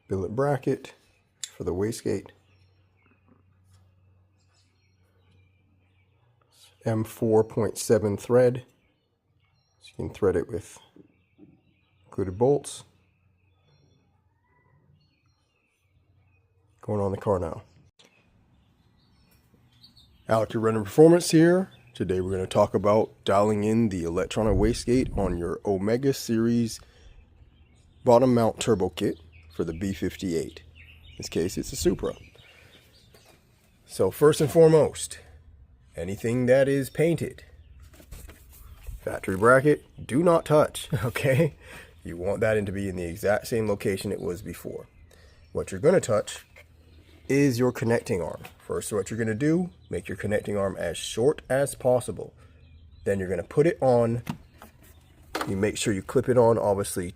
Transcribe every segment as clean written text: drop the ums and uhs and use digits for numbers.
billet bracket for the wastegate. M4.7 thread. So you can thread it with included bolts. Going on the car now. Alex, your Remnant Performance here. Today we're going to talk about dialing in the electronic wastegate on your Omega Series bottom mount turbo kit for the B58. In this case, it's a Supra. So first and foremost, anything that is painted, factory bracket, do not touch, okay? You want that to be in the exact same location it was before. What you're going to touch is your connecting arm. First, what you're going to do, make your connecting arm as short as possible. Then you're going to put it on. You make sure you clip it on, obviously,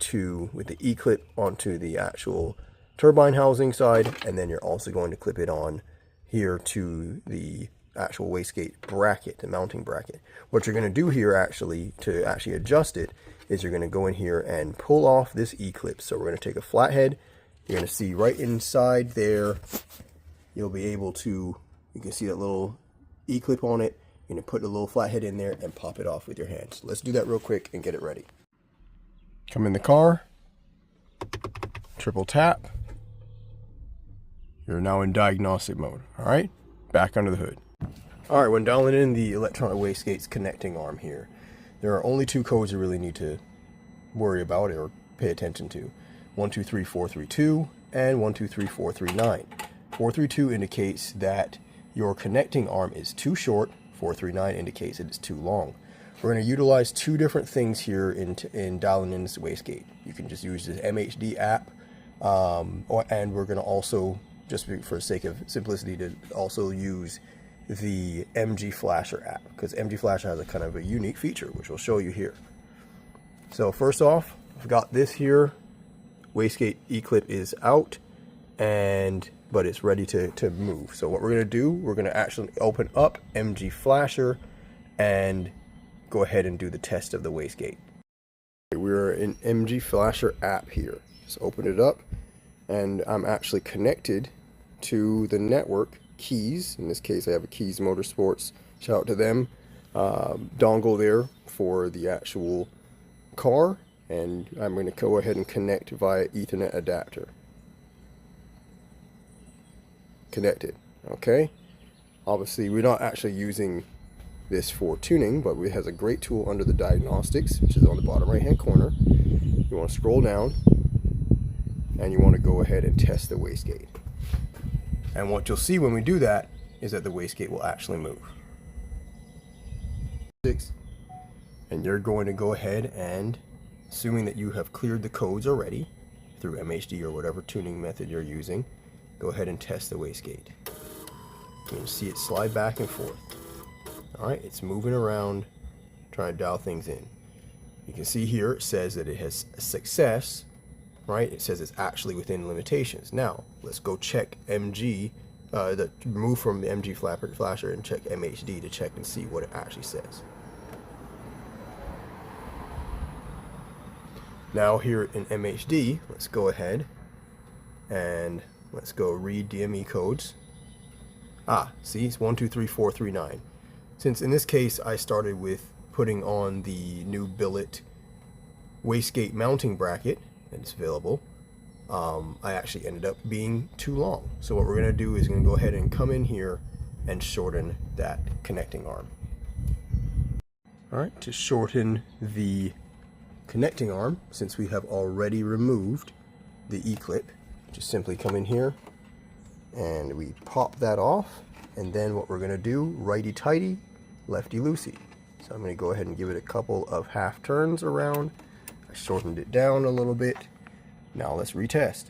with the E-clip onto the actual turbine housing side, and then you're also going to clip it on here to the actual wastegate bracket, the mounting bracket. What you're going to do here to adjust it is you're going to go in here and pull off this E-clip. So we're going to take a flathead. You're going to see right inside there, you'll be able to, you can see that little E-clip on it. You're going to put the little flathead in there and pop it off with your hands. Let's do that real quick and get it ready. Come in the car, triple tap. You're now in diagnostic mode. All right, back under the hood. All right, when dialing in the electronic wastegate's connecting arm here, there are only two codes you really need to worry about or pay attention to. 123432 and 123439. 432 indicates that your connecting arm is too short. 439 indicates that it's too long. We're going to utilize two different things here in dialing in this wastegate. You can just use the MHD app, and we're going to also, just for the sake of simplicity, to also use the MG Flasher app, because MG Flasher has a kind of a unique feature, which we'll show you here. So first off, I've got this here. Wastegate E-clip is out, but it's ready to move. So what we're going to do, we're going to actually open up MG Flasher and go ahead and do the test of the wastegate. We're in MG Flasher app here. Just open it up, and I'm actually connected to the network Keys. In this case, I have a Keys Motorsports. Shout out to them. Dongle there for the actual car. And I'm going to go ahead and connect via Ethernet adapter. Connected. Okay. Obviously, we're not actually using this for tuning, but it has a great tool under the diagnostics, which is on the bottom right hand corner. You want to scroll down, and you want to go ahead and test the wastegate. And what you'll see when we do that is that the wastegate will actually move. And you're going to go ahead and, assuming that you have cleared the codes already through MHD or whatever tuning method you're using, go ahead and test the wastegate. You can see it slide back and forth. Alright, it's moving around, trying to dial things in. You can see here it says that it has a success, right? It says it's actually within limitations. Now, let's go check MG, move from the MG Flasher and check MHD to check and see what it actually says. Now here in MHD, let's go ahead and let's go read DME codes. See, it's 123439. Since in this case I started with putting on the new billet wastegate mounting bracket that's available, I actually ended up being too long. So what we're going to do is going to go ahead and come in here and shorten that connecting arm. Alright, to shorten the connecting arm, since we have already removed the E-clip, just simply come in here and we pop that off, and then what we're going to do, righty tighty, lefty loosey. So I'm going to go ahead and give it a couple of half turns around. I shortened it down a little bit. Now let's retest.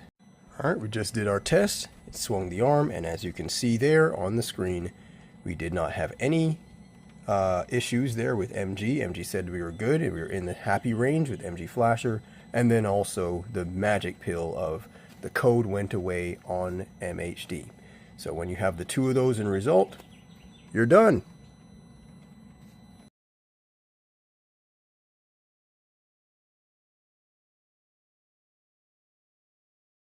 Alright, we just did our test. It swung the arm, and as you can see there on the screen, we did not have any issues there with MG. MG said we were good and we were in the happy range with MG Flasher, and then also the magic pill of the code went away on MHD. So when you have the two of those in result, you're done.